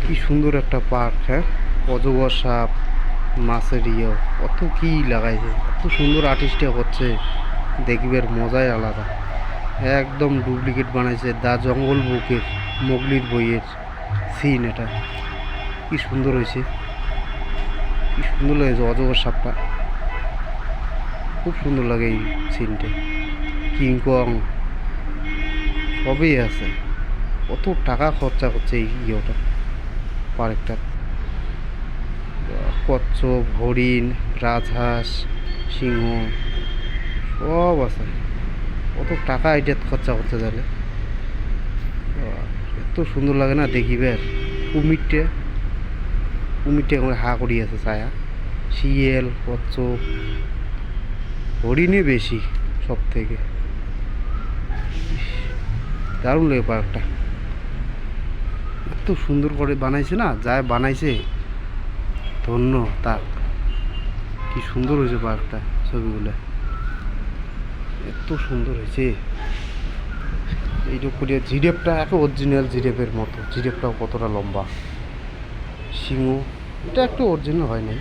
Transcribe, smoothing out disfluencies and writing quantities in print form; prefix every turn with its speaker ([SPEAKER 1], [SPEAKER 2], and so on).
[SPEAKER 1] কি সুন্দর একটা পার্ক। হ্যাঁ, অজগর সাপ, মাছের কত কি লাগাইছে, এত সুন্দর আর্টিস্টে হচ্ছে, দেখবের মজাই আলাদা। একদম ডুপ্লিকেট বানাইছে, দা জঙ্গল বুকের মোগলির বইয়ের সিন এটা। কি সুন্দর হয়েছে, কি সুন্দর লাগছে অজগর সাপটা, খুব সুন্দর লাগে এই সিনটা। কিংকং সবই আছে। কত টাকা খরচা করছে এই ইয়েটা, পার্কটা। কচ্ছপ, হরিণ, রাজহাঁস, সিংহ সব আছে। কত টাকা এটা খরচা করতে তাহলে, এত সুন্দর লাগে না দেখিবে। কুমিরটে কুমিরটে হা করি আছে ছায়া। শিয়াল, কচ্ছপ, হরিণই বেশি সব থেকে। দারুণ লাগে পার্কটা, এত সুন্দর করে বানাইছে না, যায় বানাইছে ধন্য তাক। কি সুন্দর হয়েছে পার্কটা, ছবিগুলো এত সুন্দর হয়েছে। এইটুকু করে জিরেফটা এত অরিজিনাল জিরেফের মতো, জিরেফটাও কতটা লম্বা। সিংহ এটা একটু অরিজিনাল হয় নাই।